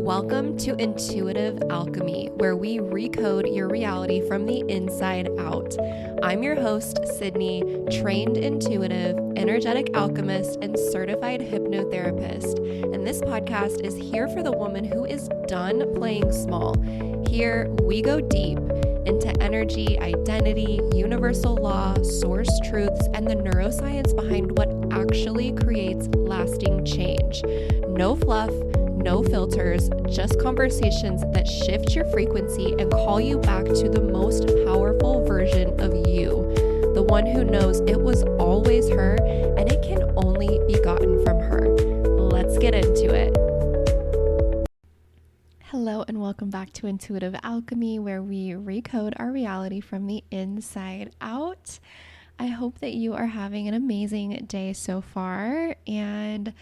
Welcome to Intuitive Alchemy, where we recode your reality from the inside out. I'm your host, Sydney, trained intuitive, energetic alchemist, and certified hypnotherapist. And this podcast is here for the woman who is done playing small. Here, we go deep into energy, identity, universal law, source truths, and the neuroscience behind what actually creates lasting change. No fluff, no filters, just conversations that shift your frequency and call you back to the most powerful version of you, the one who knows it was always her and it can only be gotten from her. Let's get into it. Hello and welcome back to Intuitive Alchemy, where we recode our reality from the inside out. I hope that you are having an amazing day so far, and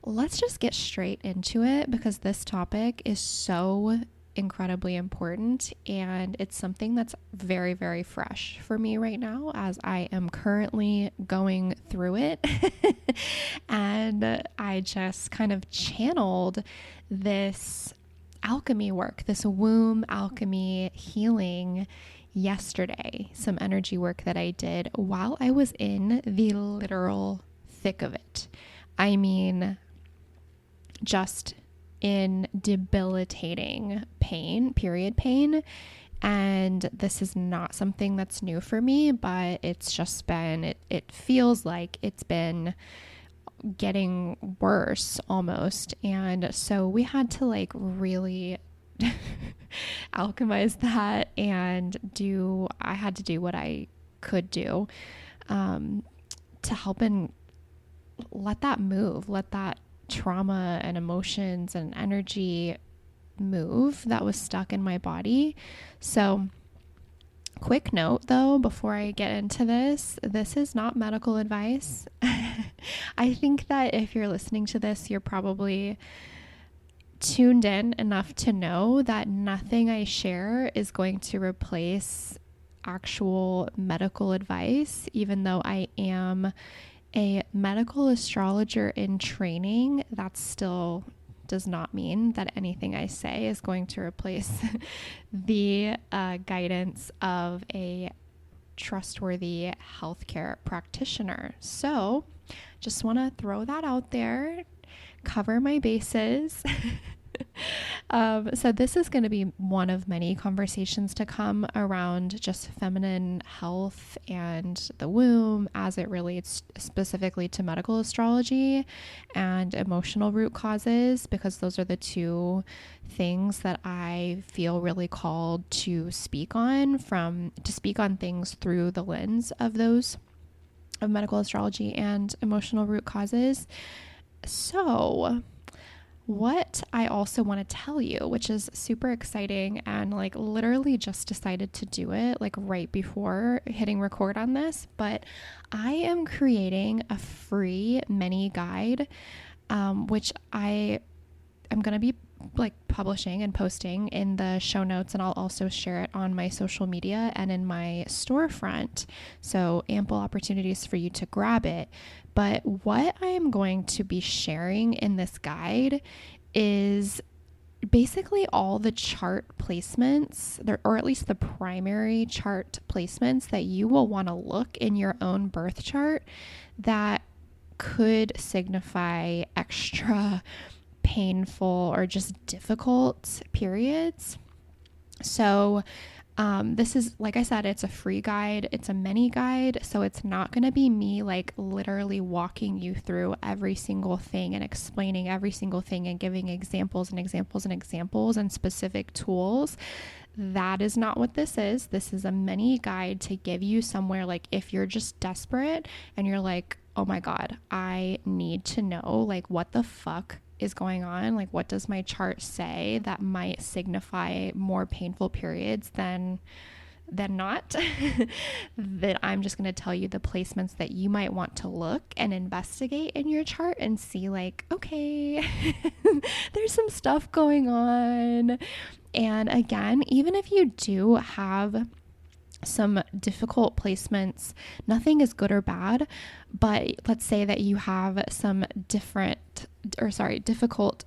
let's just get straight into it because this topic is so incredibly important and it's something that's very, very fresh for me right now as I am currently going through it. And I just kind of channeled this alchemy work, this womb alchemy healing yesterday, some energy work that I did while I was in the literal thick of it. I mean, just in debilitating pain, period pain. And this is not something that's new for me, but it's just been, it feels like it's been getting worse almost. And so we had to like really alchemize that and I had to do what I could do to help and let that move, let that trauma and emotions and energy move that was stuck in my body. So quick note though, before I get into this is not medical advice. I think that if you're listening to this, you're probably tuned in enough to know that nothing I share is going to replace actual medical advice, even though I am a medical astrologer in training. That still does not mean that anything I say is going to replace the guidance of a trustworthy healthcare practitioner. So just want to throw that out there, cover my bases. So this is going to be one of many conversations to come around just feminine health and the womb as it relates specifically to medical astrology and emotional root causes, because those are the two things that I feel really called to speak on things through the lens of those of medical astrology and emotional root causes. So what I also want to tell you, which is super exciting and like literally just decided to do it like right before hitting record on this, but I am creating a free mini guide, which I am going to be like publishing and posting in the show notes, and I'll also share it on my social media and in my storefront. So ample opportunities for you to grab it. But what I am going to be sharing in this guide is basically all the chart placements, or at least the primary chart placements that you will want to look in your own birth chart that could signify extra painful or just difficult periods. So this is, like I said, it's a free guide. It's a mini guide. So it's not going to be me like literally walking you through every single thing and explaining every single thing and giving examples and specific tools. That is not what this is. This is a mini guide to give you somewhere like if you're just desperate and you're like, oh my God, I need to know like what the fuck is going on, like what does my chart say that might signify more painful periods than not. That I'm just going to tell you the placements that you might want to look and investigate in your chart and see like, okay, there's some stuff going on. And again, even if you do have some difficult placements. Nothing is good or bad, but let's say that you have some difficult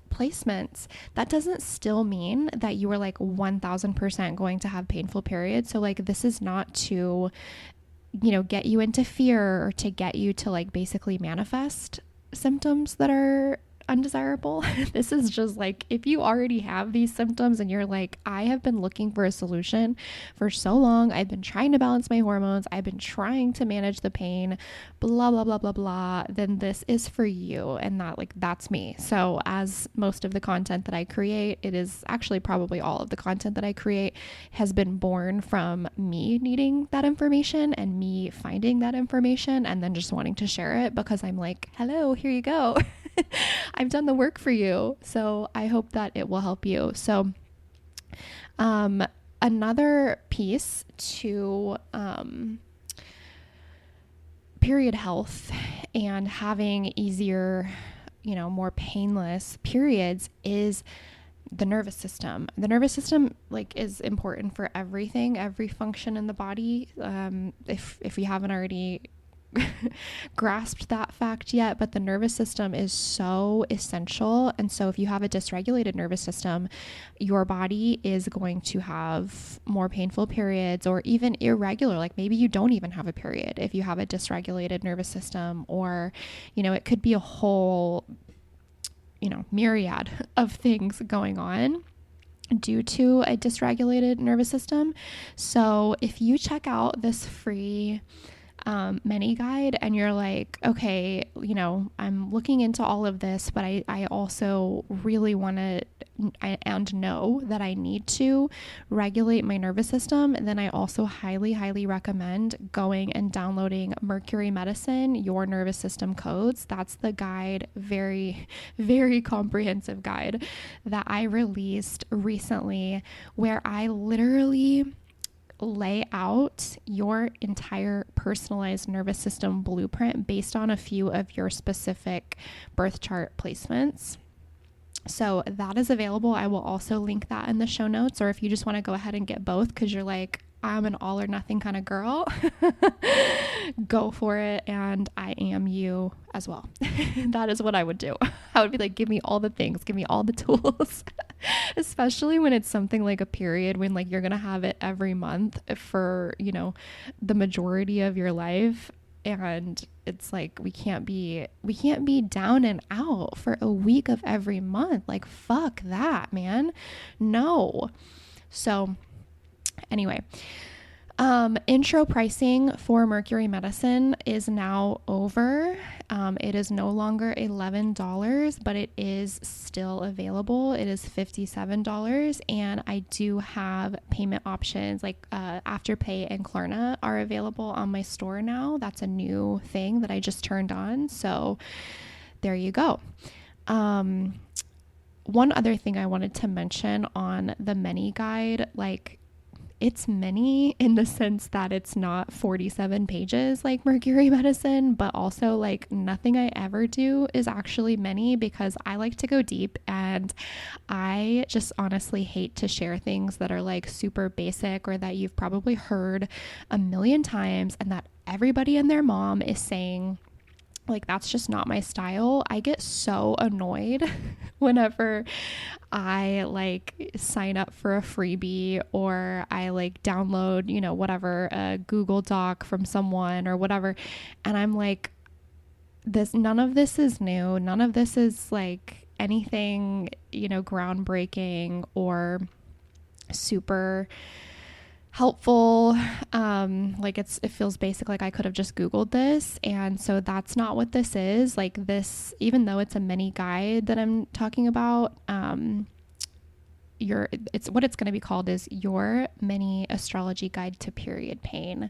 placements. That doesn't still mean that you are like 1000% going to have painful periods. So like, this is not to, get you into fear or to get you to like basically manifest symptoms that are undesirable. This is just like, if you already have these symptoms and you're like, I have been looking for a solution for so long, I've been trying to balance my hormones, I've been trying to manage the pain, blah blah blah blah blah, then this is for you. And that's me. So as most of the content that I create, it is actually probably all of the content that I create has been born from me needing that information and me finding that information and then just wanting to share it because I'm like, hello, here you go. I've done the work for you. So I hope that it will help you. So, another piece to, period health and having easier, more painless periods is the nervous system. The nervous system is important for everything, every function in the body. If you haven't already grasped that fact yet, but the nervous system is so essential. And so if you have a dysregulated nervous system, your body is going to have more painful periods or even irregular, like maybe you don't even have a period if you have a dysregulated nervous system, or it could be a whole myriad of things going on due to a dysregulated nervous system. So if you check out this free mini guide and you're like, okay, I'm looking into all of this, but I also really want to and know that I need to regulate my nervous system, then I also highly, highly recommend going and downloading Mercury Medicine, Your Nervous System Codes. That's the guide, very, very comprehensive guide that I released recently, where I literally lay out your entire personalized nervous system blueprint based on a few of your specific birth chart placements. So that is available. I will also link that in the show notes, or if you just want to go ahead and get both because you're like, I'm an all or nothing kind of girl, go for it. And I am you as well. That is what I would do. I would be like, give me all the things, give me all the tools, especially when it's something like a period, when you're going to have it every month for, the majority of your life. And it's like, we can't be down and out for a week of every month. Fuck that, man. No. So anyway, intro pricing for Mercury Medicine is now over. It is no longer $11, but it is still available. It is $57, and I do have payment options Afterpay and Klarna are available on my store now. That's a new thing that I just turned on. So there you go. One other thing I wanted to mention on the mini guide, it's mini in the sense that it's not 47 pages like Mercury Medicine, but also nothing I ever do is actually mini, because I like to go deep and I just honestly hate to share things that are super basic or that you've probably heard a million times and that everybody and their mom is saying. That's just not my style. I get so annoyed whenever I sign up for a freebie or I download, whatever, a Google Doc from someone or whatever. And I'm like, none of this is new. None of this is anything, groundbreaking or super helpful. It feels basic. I could have just Googled this. And so that's not what this is. This, even though it's a mini guide that I'm talking about, it's what it's going to be called is Your Mini Astrology Guide to Period Pain.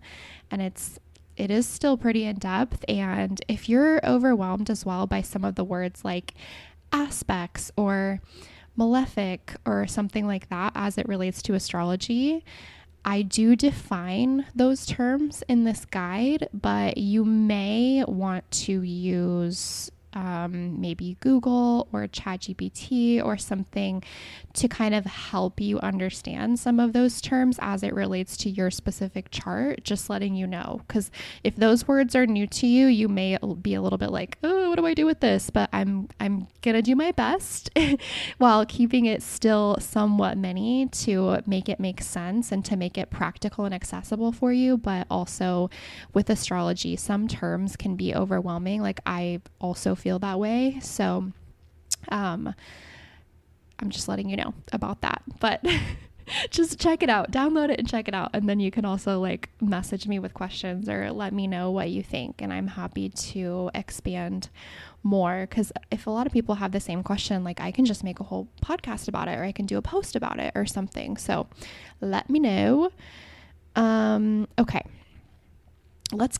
And it is still pretty in depth. And if you're overwhelmed as well by some of the words like aspects or malefic or something like that as it relates to astrology, I do define those terms in this guide, but you may want to use maybe Google or ChatGPT or something to kind of help you understand some of those terms as it relates to your specific chart, just letting you know. Because if those words are new to you, you may be a little bit like, oh, what do I do with this? But I'm gonna do my best while keeping it still somewhat mini to make it make sense and to make it practical and accessible for you. But also with astrology, some terms can be overwhelming. Like I also feel that way. So I'm just letting you know about that. But just check it out, download it and check it out. And then you can also like message me with questions or let me know what you think. And I'm happy to expand more, because if a lot of people have the same question, like I can just make a whole podcast about it, or I can do a post about it or something. So let me know. Okay. Let's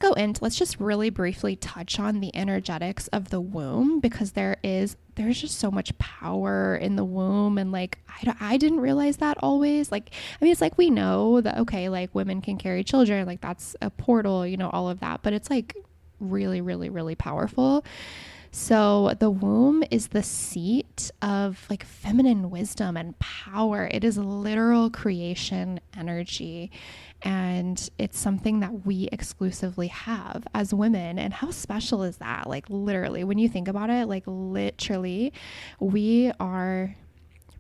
just really briefly touch on the energetics of the womb, because there's just so much power in the womb. And like, I didn't realize that always. Like, I mean, it's like, we know that, okay, like women can carry children, like that's a portal, all of that, but it's like really, really, really powerful. So the womb is the seat of like feminine wisdom and power. It is literal creation energy. And it's something that we exclusively have as women. And how special is that? Like literally, when you think about it, like literally, we are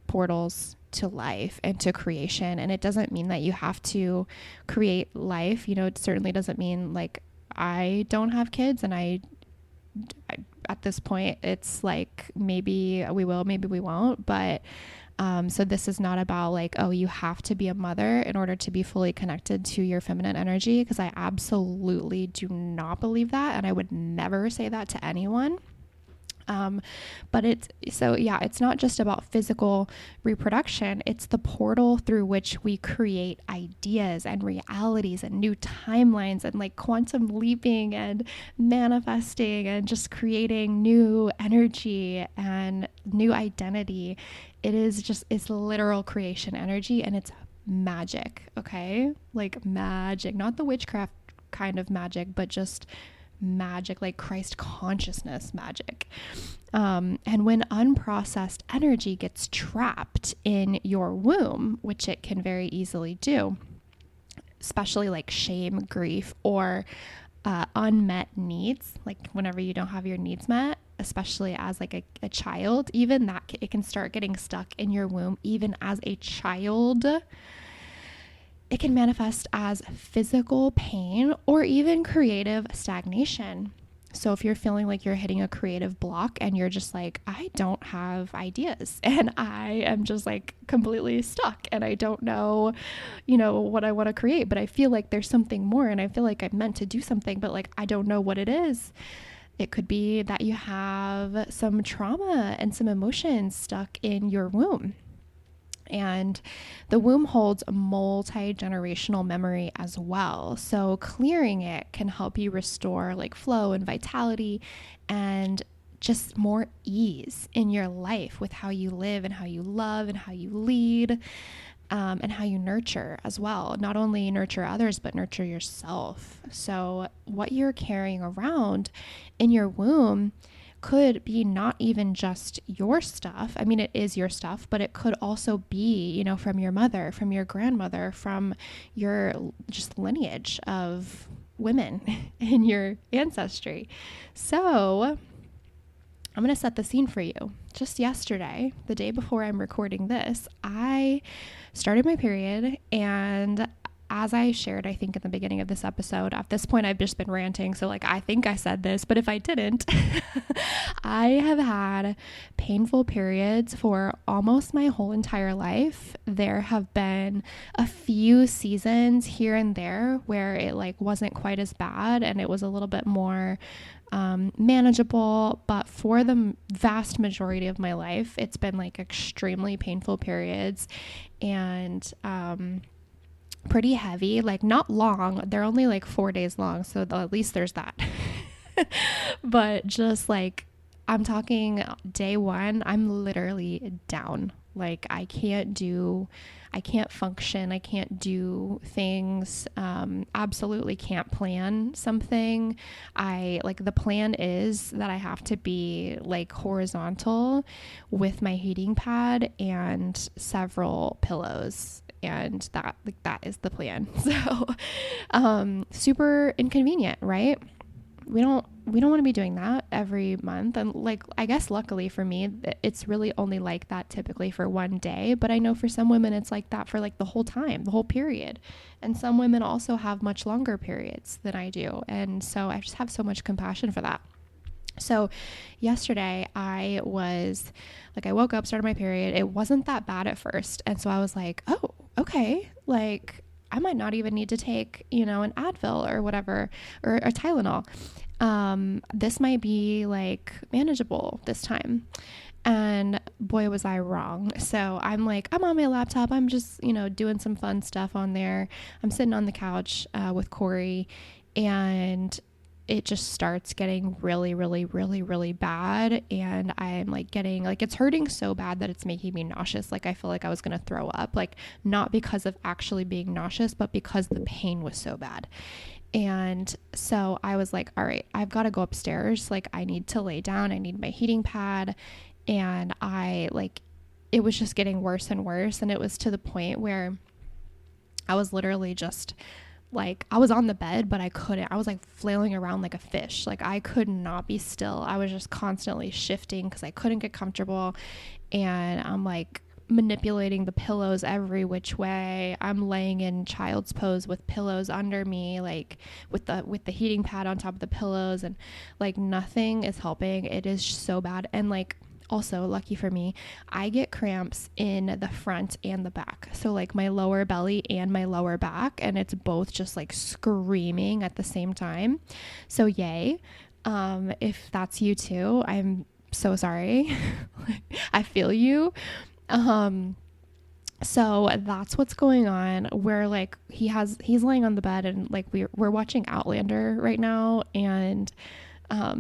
portals to life and to creation. And it doesn't mean that you have to create life. It certainly doesn't mean like I don't have kids and I at this point, it's like, maybe we will, maybe we won't. But so this is not about like, oh, you have to be a mother in order to be fully connected to your feminine energy, because I absolutely do not believe that. And I would never say that to anyone. But it's not just about physical reproduction. It's the portal through which we create ideas and realities and new timelines and like quantum leaping and manifesting and just creating new energy and new identity. It's literal creation energy, and it's magic. Okay. Like magic, not the witchcraft kind of magic, but just magic, like Christ consciousness magic. And when unprocessed energy gets trapped in your womb, which it can very easily do, especially like shame, grief, or unmet needs, like whenever you don't have your needs met, especially as like a child, even that it can start getting stuck in your womb, even as a child. It can manifest as physical pain or even creative stagnation. So if you're feeling like you're hitting a creative block and you're just like, I don't have ideas and I am just like completely stuck and I don't know, what I want to create, but I feel like there's something more and I feel like I'm meant to do something, but like, I don't know what it is. It could be that you have some trauma and some emotions stuck in your womb. And the womb holds a multi-generational memory as well. So clearing it can help you restore like flow and vitality and just more ease in your life with how you live and how you love and how you lead, and how you nurture as well. Not only nurture others, but nurture yourself. So what you're carrying around in your womb could be not even just your stuff. I mean, it is your stuff, but it could also be, from your mother, from your grandmother, from your just lineage of women in your ancestry. So I'm going to set the scene for you. Just yesterday, the day before I'm recording this, I started my period, and as I shared, I think in the beginning of this episode, at this point, I've just been ranting. So like, I think I said this, but if I didn't, I have had painful periods for almost my whole entire life. There have been a few seasons here and there where it like wasn't quite as bad and it was a little bit more manageable, but for the vast majority of my life, it's been like extremely painful periods and, pretty heavy, like not long. They're only like 4 days long. So at least there's that. But just like, I'm talking day one, I'm literally down, Like I can't function. I can't do things. Absolutely can't plan something. The plan is that I have to be like horizontal with my heating pad and several pillows. And that is the plan. So, super inconvenient, right? We don't want to be doing that every month. And like, I guess luckily for me, it's really only like that typically for one day, but I know for some women it's like that for like the whole time, the whole period. And some women also have much longer periods than I do. And so I just have so much compassion for that. So yesterday I woke up, started my period. It wasn't that bad at first. And so I was like, oh, okay. Like I might not even need to take, an Advil or whatever, or a Tylenol. This might be like manageable this time. And boy, was I wrong. So I'm on my laptop. I'm just, doing some fun stuff on there. I'm sitting on the couch, with Corey, and it just starts getting really, really, really, really bad. And I'm getting it's hurting so bad that it's making me nauseous. Like I feel like I was going to throw up, not because of actually being nauseous, but because the pain was so bad. And so I was like, all right, I've got to go upstairs. I need to lay down. I need my heating pad. And it was just getting worse and worse. And it was to the point where I was literally just I was on the bed, but I couldn't. I was flailing around like a fish. I could not be still. I was just constantly shifting because I couldn't get comfortable. And I'm manipulating the pillows every which way. I'm laying in child's pose with pillows under me, with the heating pad on top of the pillows, and nothing is helping. It is so bad. And also, lucky for me, I get cramps in the front and the back. So my lower belly and my lower back, and it's both just screaming at the same time. So yay. If that's you too, I'm so sorry. I feel you. So that's what's going on, where he's laying on the bed, and we're watching Outlander right now, and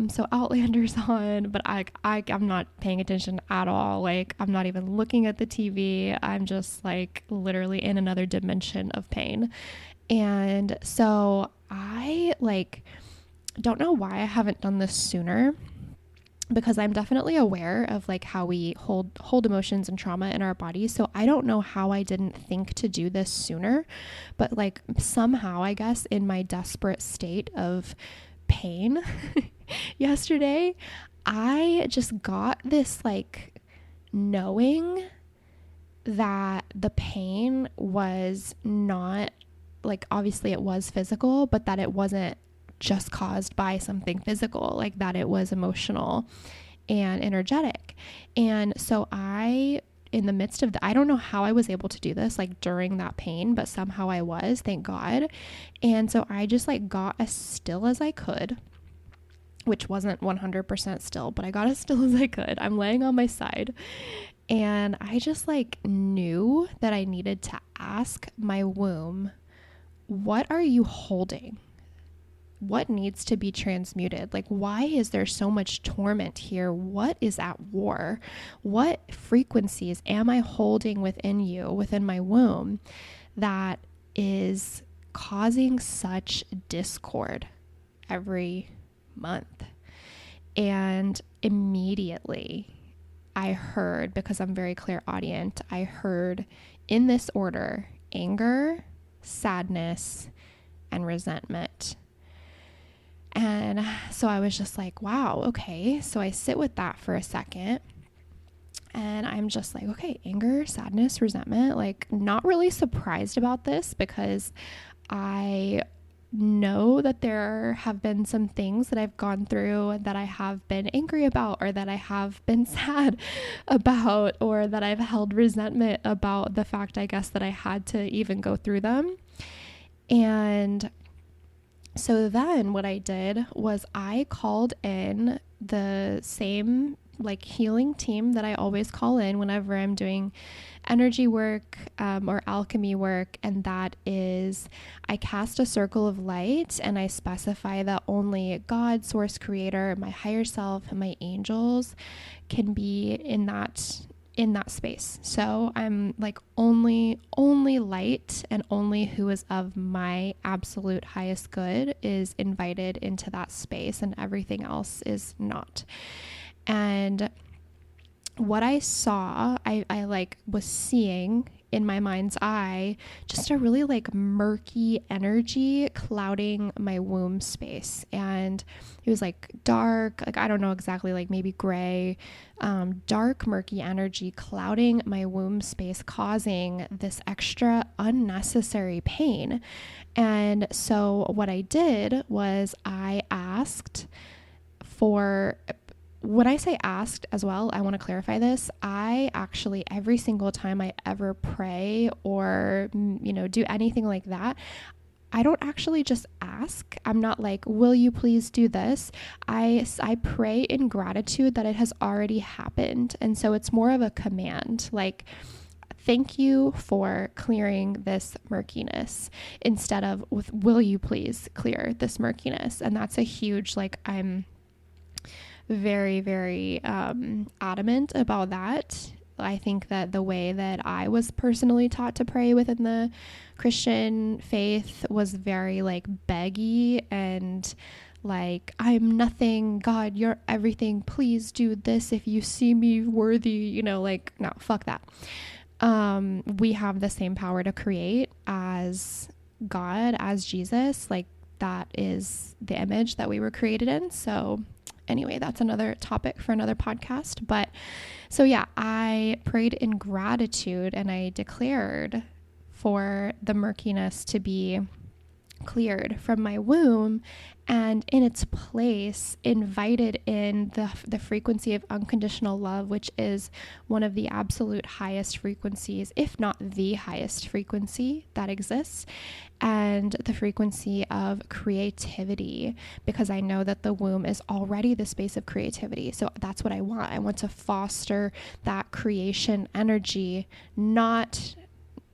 so Outlander's on, but I'm not paying attention at all. I'm not even looking at the TV. I'm just literally in another dimension of pain. And so I don't know why I haven't done this sooner, because I'm definitely aware of how we hold emotions and trauma in our bodies. So I don't know how I didn't think to do this sooner, but somehow, I guess, in my desperate state of pain yesterday, I just got this knowing that the pain was not obviously it was physical, but that it wasn't just caused by something physical, that it was emotional and energetic. And so in the midst of I don't know how I was able to do this during that pain, but somehow I was, thank God. And so I just got as still as I could, which wasn't 100% still, but I got as still as I could. I'm laying on my side, and I just knew that I needed to ask my womb, what are you holding? What needs to be transmuted? Why is there so much torment here? What is at war? What frequencies am I holding within you, within my womb, that is causing such discord every month? And immediately I heard, because I'm very clairaudient, I heard in this order: anger, sadness, and resentment. And so I was just wow, okay. So I sit with that for a second, and I'm just okay, anger, sadness, resentment, not really surprised about this, because I know that there have been some things that I've gone through that I have been angry about, or that I have been sad about, or that I've held resentment about the fact, I guess, that I had to even go through them. And so then what I did was I called in the same healing team that I always call in whenever I'm doing energy work, or alchemy work. And that is, I cast a circle of light, and I specify that only God, source, creator, my higher self, and my angels can be in that in that space. So I'm like only light, and only who is of my absolute highest good is invited into that space, and everything else is not. And what I saw, I like was seeing in my mind's eye, just a really like murky energy clouding my womb space. And it was like dark, like I don't know exactly, like maybe gray, dark, murky energy clouding my womb space, causing this extra unnecessary pain. And so what I did was I asked for, when I say asked as well, I want to clarify this. I actually, every single time I ever pray or, do anything like that, I don't actually just ask. I'm not like, will you please do this? I pray in gratitude that it has already happened. And so it's more of a command, like, thank you for clearing this murkiness, instead of with, will you please clear this murkiness? And that's a huge, like, I'm very, very adamant about that. I think that the way that I was personally taught to pray within the Christian faith was very like beggy and like, I'm nothing, God, you're everything, please do this if you see me worthy, like, no, fuck that. We have the same power to create as God, as Jesus. Like, that is the image that we were created in. So anyway, that's another topic for another podcast. But so yeah, I prayed in gratitude and I declared for the murkiness to be cleared from my womb, and in its place invited in the frequency of unconditional love, which is one of the absolute highest frequencies, if not the highest frequency that exists, and the frequency of creativity, because I know that the womb is already the space of creativity. So that's what I want. I want to foster that creation energy, not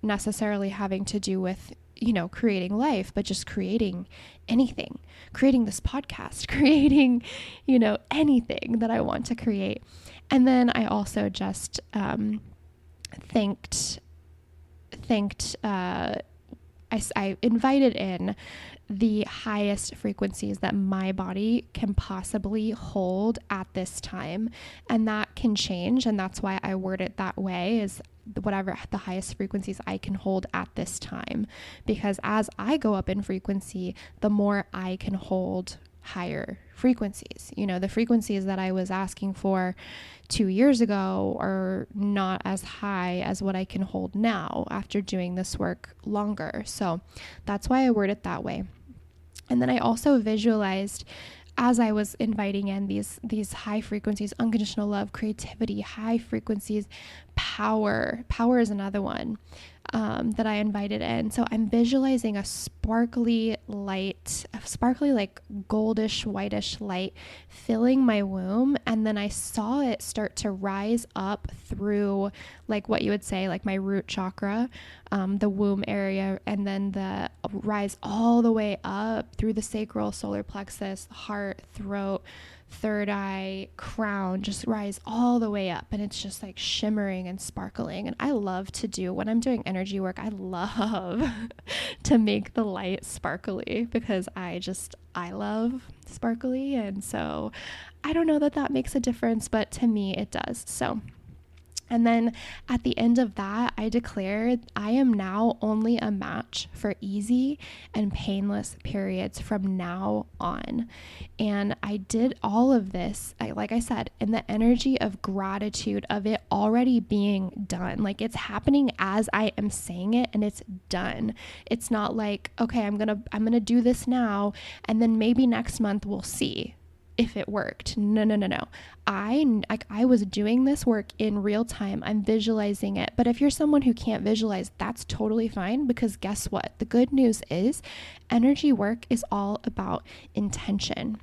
necessarily having to do with creating life, but just creating anything, creating this podcast, creating, anything that I want to create. And then I also just thanked, I invited in the highest frequencies that my body can possibly hold at this time. And that can change. And that's why I word it that way, is whatever the highest frequencies I can hold at this time. Because as I go up in frequency, the more I can hold higher frequencies. The frequencies that I was asking for 2 years ago are not as high as what I can hold now after doing this work longer. So that's why I word it that way. And then I also visualized, as I was inviting in these high frequencies, unconditional love, creativity, high frequencies, power is another one that I invited in. So I'm visualizing a sparkly light, like goldish, whitish light filling my womb. And then I saw it start to rise up through, like what you would say, like my root chakra, the womb area, and then the rise all the way up through the sacral, solar plexus, heart, throat, third eye, crown, just rise all the way up. And it's just like shimmering and sparkling. And I love to do, when I'm doing energy work, I love to make the light sparkly, because I love sparkly. And so I don't know that makes a difference, but to me it does. So, and then at the end of that, I declared I am now only a match for easy and painless periods from now on. And I did all of this, like I said, in the energy of gratitude of it already being done. Like, it's happening as I am saying it, and it's done. It's not like, okay, I'm gonna do this now, and then maybe next month we'll see if it worked. No. I was doing this work in real time. I'm visualizing it. But if you're someone who can't visualize, that's totally fine, because guess what? The good news is energy work is all about intention.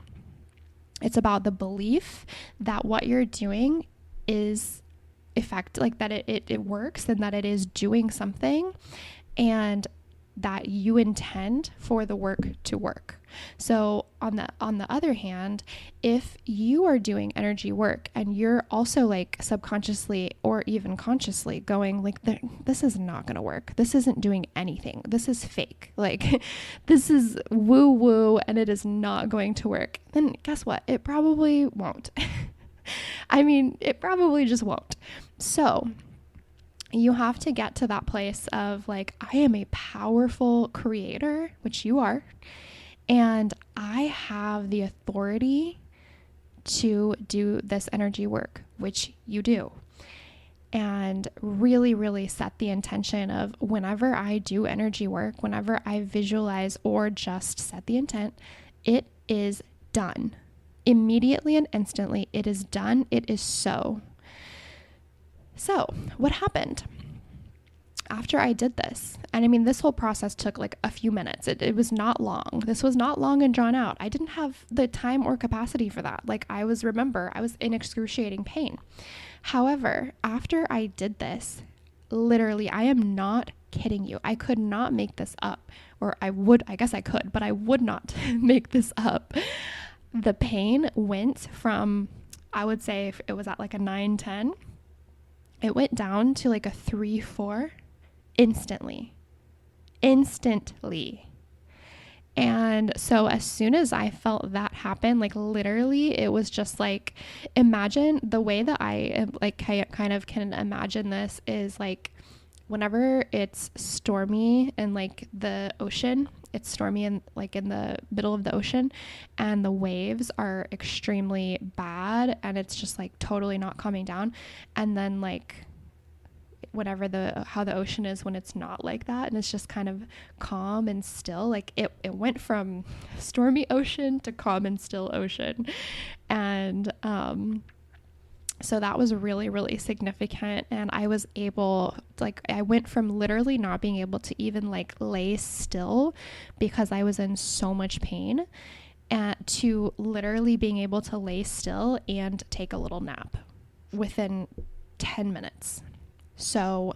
It's about the belief that what you're doing is like that it works, and that it is doing something, and that you intend for the work to work. So on the other hand, if you are doing energy work and you're also like subconsciously or even consciously going like, this is not going to work. This isn't doing anything. This is fake. Like this is woo woo and it is not going to work. Then guess what? It probably won't. I mean, it probably just won't. So you have to get to that place of like, I am a powerful creator, which you are, and I have the authority to do this energy work, which you do. And really, really set the intention of whenever I do energy work, whenever I visualize or just set the intent, it is done. Immediately and instantly, it is done. It is so. So what happened after I did this? And I mean, this whole process took like a few minutes. It was not long. This was not long and drawn out. I didn't have the time or capacity for that. Like I was in excruciating pain. However, after I did this, literally, I am not kidding you. I could not make this up, or I guess I could, but I would not make this up. The pain went from, I would say if it was at like a 9-10, it went down to like a 3-4 instantly. And so as soon as I felt that happen, like literally it was just like, imagine the way that I like kind of can imagine this is like whenever it's stormy in like the ocean, it's stormy in like in the middle of the ocean and the waves are extremely bad and it's just like totally not calming down. And then like how the ocean is when it's not like that and it's just kind of calm and still, like it went from stormy ocean to calm and still ocean. And so that was really, really significant. And I was able, like, I went from literally not being able to even like lay still because I was in so much pain, to literally being able to lay still and take a little nap within 10 minutes. So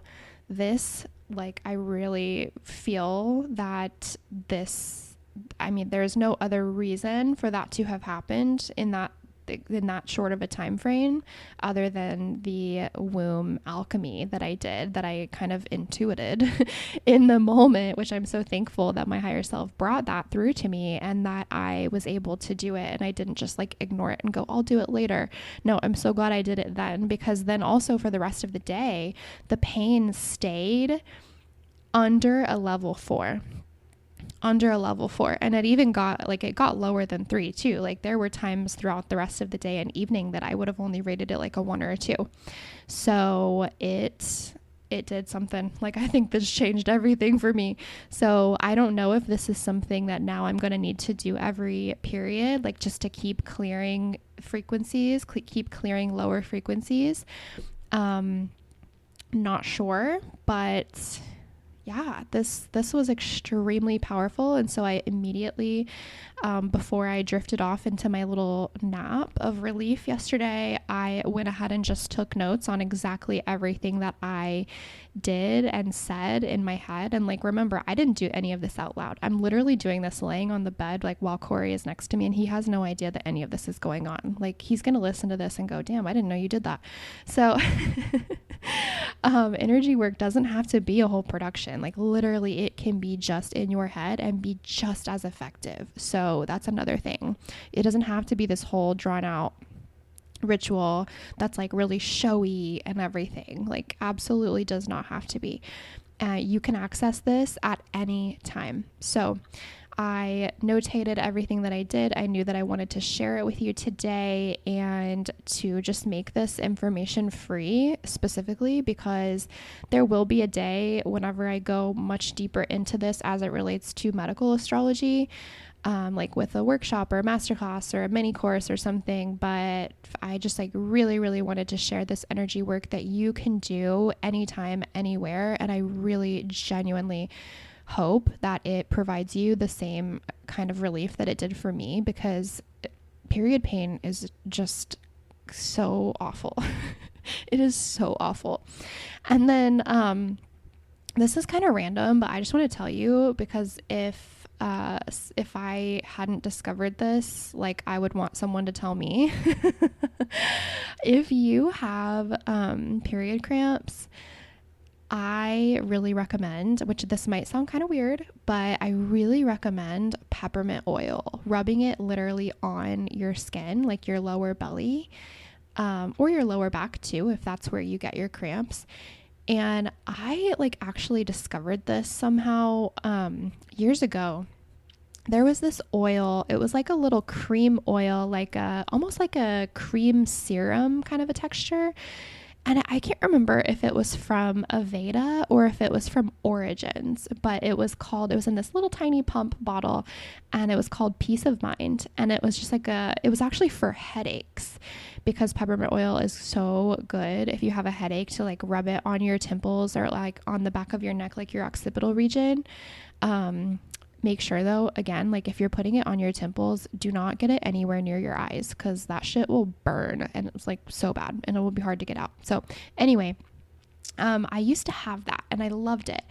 this, like, I really feel that there's no other reason for that to have happened in that short of a time frame other than the womb alchemy that I did, that I kind of intuited in the moment, which I'm so thankful that my higher self brought that through to me and that I was able to do it and I didn't just like ignore it and go, I'll do it later. No, I'm so glad I did it then, because then also for the rest of the day, the pain stayed under a level 4. And it even got lower than 3 too. Like there were times throughout the rest of the day and evening that I would have only rated it like a 1 or a 2. So it did something. Like I think this changed everything for me. So I don't know if this is something that now I'm going to need to do every period, like just to keep clearing frequencies, keep clearing lower frequencies. Not sure, but yeah, this was extremely powerful. And so I immediately, before I drifted off into my little nap of relief yesterday, I went ahead and just took notes on exactly everything that I did and said in my head. And like, remember, I didn't do any of this out loud. I'm literally doing this laying on the bed, like while Corey is next to me and he has no idea that any of this is going on. Like he's going to listen to this and go, damn, I didn't know you did that. So energy work doesn't have to be a whole production. Like literally it can be just in your head and be just as effective. So that's another thing. It doesn't have to be this whole drawn out ritual that's like really showy and everything. Like absolutely does not have to be. You can access this at any time. So I notated everything that I did. I knew that I wanted to share it with you today and to just make this information free, specifically because there will be a day whenever I go much deeper into this as it relates to medical astrology, like with a workshop or a masterclass or a mini course or something. But I just like really, really wanted to share this energy work that you can do anytime, anywhere. And I really genuinely hope that it provides you the same kind of relief that it did for me, because period pain is just so awful. It is so awful. And then this is kind of random, but I just want to tell you, because if if I hadn't discovered this, like I would want someone to tell me. If you have period cramps, I really recommend, which this might sound kind of weird, but I really recommend peppermint oil, rubbing it literally on your skin, like your lower belly, or your lower back too, if that's where you get your cramps. And I like actually discovered this somehow years ago. There was this oil. It was like a little cream oil, like almost like a cream serum kind of a texture. And I can't remember if it was from Aveda or if it was from Origins, but it was in this little tiny pump bottle, and it was called Peace of Mind. And it was just like it was actually for headaches, because peppermint oil is so good if you have a headache, to like rub it on your temples or like on the back of your neck, like your occipital region. Make sure though, again, like if you're putting it on your temples, do not get it anywhere near your eyes, because that shit will burn and it's like so bad and it will be hard to get out. So anyway, I used to have that and I loved it.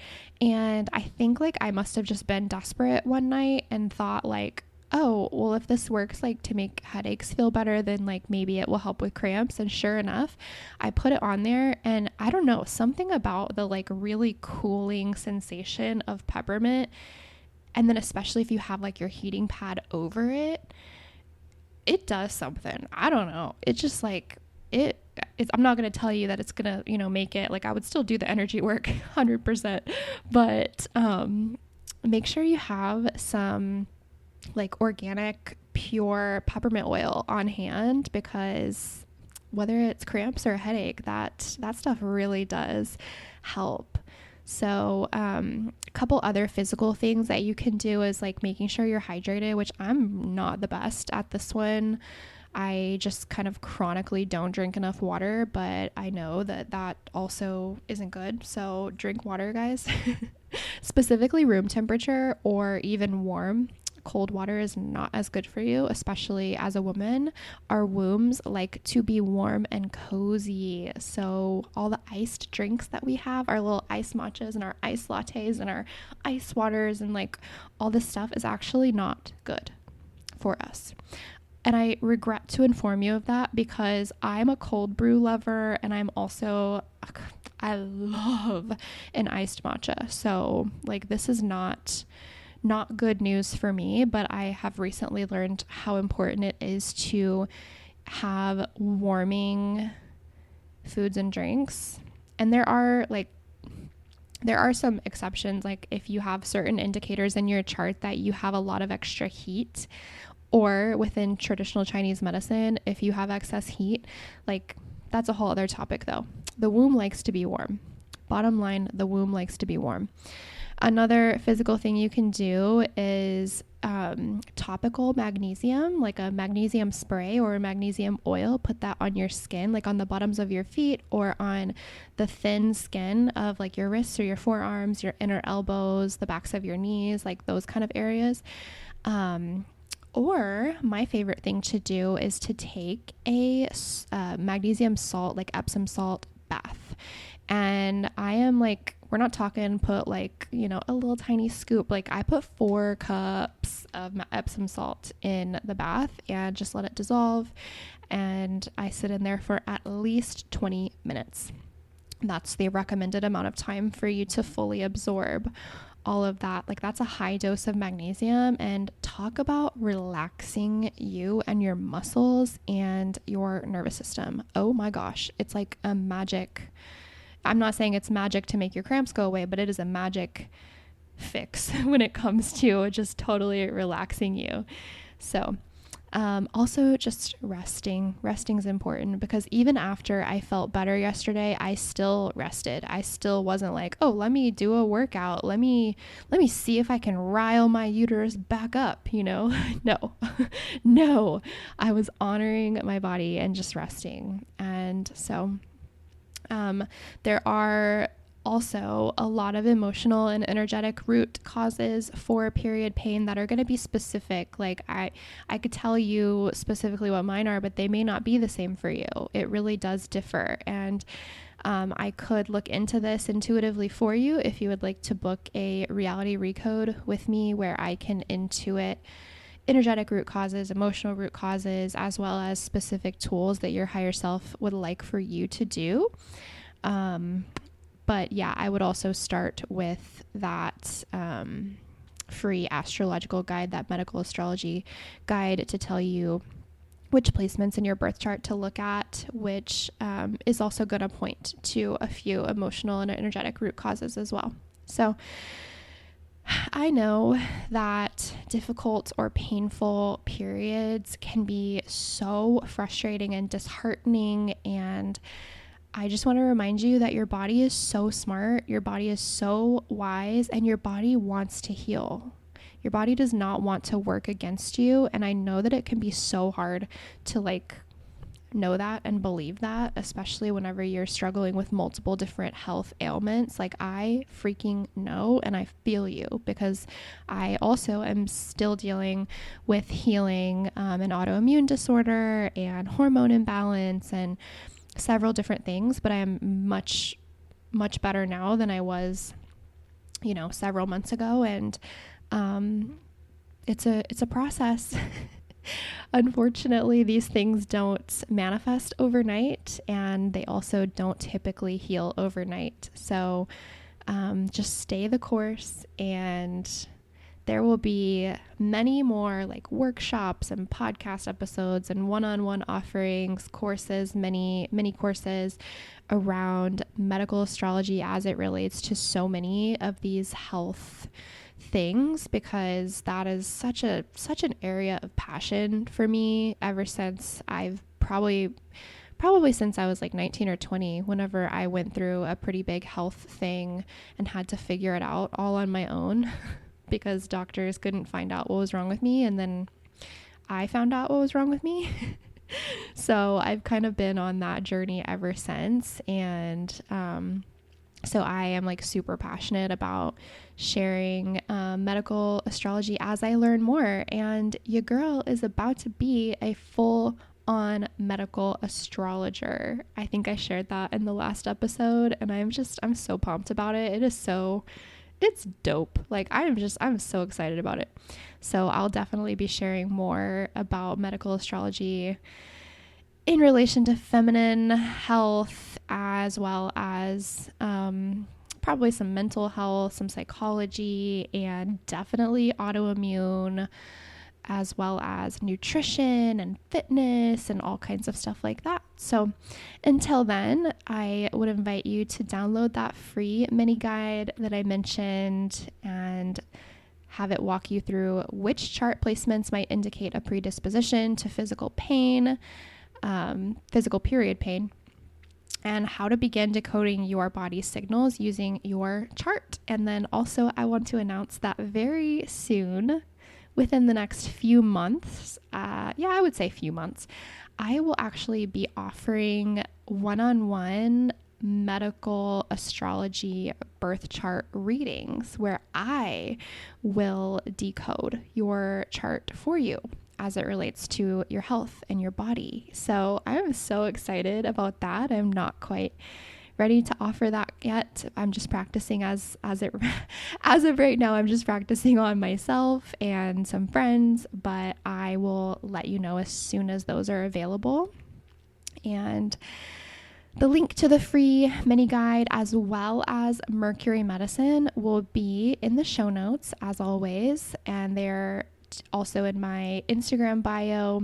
And I think like I must have just been desperate one night and thought like, oh, well, if this works like to make headaches feel better, then like maybe it will help with cramps. And sure enough, I put it on there, and I don't know, something about the like really cooling sensation of peppermint. And then especially if you have like your heating pad over it, it does something. I don't know. It's just like, I'm not going to tell you that it's going to, make it, like I would still do the energy work 100%, but make sure you have some like organic, pure peppermint oil on hand, because whether it's cramps or a headache, that stuff really does help. So a couple other physical things that you can do is like making sure you're hydrated, which I'm not the best at this one. I just kind of chronically don't drink enough water, but I know that also isn't good. So drink water, guys. Specifically room temperature or even warm. Cold water is not as good for you, especially as a woman. Our wombs like to be warm and cozy. So all the iced drinks that we have, our little ice matchas and our ice lattes and our ice waters and like all this stuff is actually not good for us. And I regret to inform you of that, because I'm a cold brew lover, and I love an iced matcha. So like this is not good news for me, but I have recently learned how important it is to have warming foods and drinks. And there are some exceptions, like if you have certain indicators in your chart that you have a lot of extra heat, or within traditional Chinese medicine, if you have excess heat, like that's a whole other topic though. The womb likes to be warm. Bottom line, the womb likes to be warm. Another physical thing you can do is topical magnesium, like a magnesium spray or a magnesium oil. Put that on your skin, like on the bottoms of your feet or on the thin skin of like your wrists or your forearms, your inner elbows, the backs of your knees, like those kind of areas. Or my favorite thing to do is to take a magnesium salt, like Epsom salt bath. And I am like, we're not talking put like, a little tiny scoop. Like I put 4 cups of Epsom salt in the bath and just let it dissolve. And I sit in there for at least 20 minutes. That's the recommended amount of time for you to fully absorb all of that. Like that's a high dose of magnesium. And talk about relaxing you and your muscles and your nervous system. Oh my gosh. It's like a magic. I'm not saying it's magic to make your cramps go away, but it is a magic fix when it comes to just totally relaxing you. So also just resting is important, because even after I felt better yesterday, I still rested. I still wasn't like, oh, let me do a workout. Let me see if I can rile my uterus back up, No, no, I was honoring my body and just resting. And so there are also a lot of emotional and energetic root causes for period pain that are going to be specific. Like I could tell you specifically what mine are, but they may not be the same for you. It really does differ. And I could look into this intuitively for you if you would like to book a reality recode with me where I can intuit energetic root causes, emotional root causes, as well as specific tools that your higher self would like for you to do. But yeah, I would also start with that free astrological guide, that medical astrology guide, to tell you which placements in your birth chart to look at, which is also going to point to a few emotional and energetic root causes as well. So I know that difficult or painful periods can be so frustrating and disheartening, and I just want to remind you that your body is so smart, your body is so wise, and your body wants to heal. Your body does not want to work against you, and I know that it can be so hard to know that and believe that, especially whenever you're struggling with multiple different health ailments. I freaking know, and I feel you, because I also am still dealing with healing an autoimmune disorder and hormone imbalance and several different things, but I am much, much better now than I was, several months ago. And it's a process. Unfortunately, these things don't manifest overnight, and they also don't typically heal overnight. So just stay the course, and there will be many more workshops and podcast episodes and one-on-one offerings, courses, many courses around medical astrology as it relates to so many of these health things, because that is such an area of passion for me ever since I've probably since I was 19 or 20, whenever I went through a pretty big health thing and had to figure it out all on my own because doctors couldn't find out what was wrong with me, and then I found out what was wrong with me. So I've kind of been on that journey ever since, and so I am super passionate about sharing medical astrology as I learn more. And your girl is about to be a full-on medical astrologer. I think I shared that in the last episode, and I'm so pumped about it. It's dope. I'm so excited about it. So I'll definitely be sharing more about medical astrology in relation to feminine health, as well as probably some mental health, some psychology, and definitely autoimmune, as well as nutrition and fitness and all kinds of stuff like that. So until then, I would invite you to download that free mini guide that I mentioned and have it walk you through which chart placements might indicate a predisposition to physical pain, physical period pain, and how to begin decoding your body signals using your chart. And then also I want to announce that very soon, within the next few months, I would say few months, I will actually be offering one-on-one medical astrology birth chart readings where I will decode your chart for you as it relates to your health and your body. So I'm so excited about that. I'm not quite ready to offer that yet. I'm just practicing as of right now. I'm just practicing on myself and some friends, but I will let you know as soon as those are available. And the link to the free mini guide, as well as Mercury medicine, will be in the show notes as always, and they're also in my Instagram bio.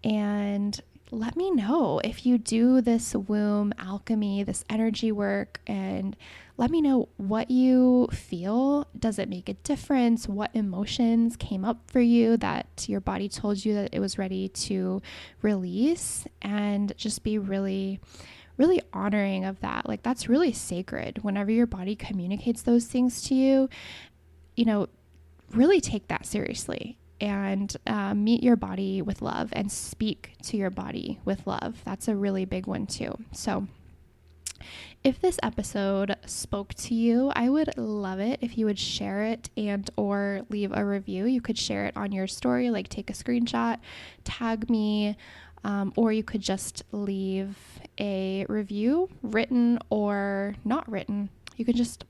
And let me know if you do this womb alchemy, this energy work, and let me know what you feel. Does it make a difference? What emotions came up for you that your body told you that it was ready to release? And just be really, really honoring of that. That's really sacred. Whenever your body communicates those things to you, really take that seriously, and meet your body with love and speak to your body with love. That's a really big one too. So if this episode spoke to you, I would love it if you would share it and or leave a review. You could share it on your story, take a screenshot, tag me, or you could just leave a review, written or not written. You can just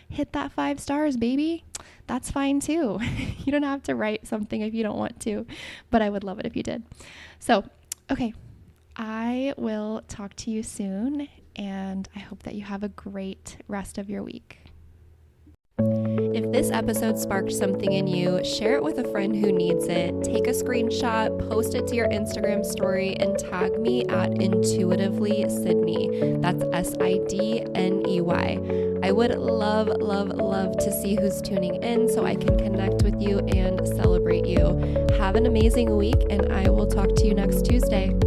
hit that 5 stars, baby. That's fine too. You don't have to write something if you don't want to, but I would love it if you did. So, okay, I will talk to you soon, and I hope that you have a great rest of your week. If this episode sparked something in you, share it with a friend who needs it. Take a screenshot, post it to your Instagram story, and tag me at Intuitively Sydney. That's SIDNEY. I would love, love, love to see who's tuning in so I can connect with you and celebrate you. Have an amazing week, and I will talk to you next Tuesday.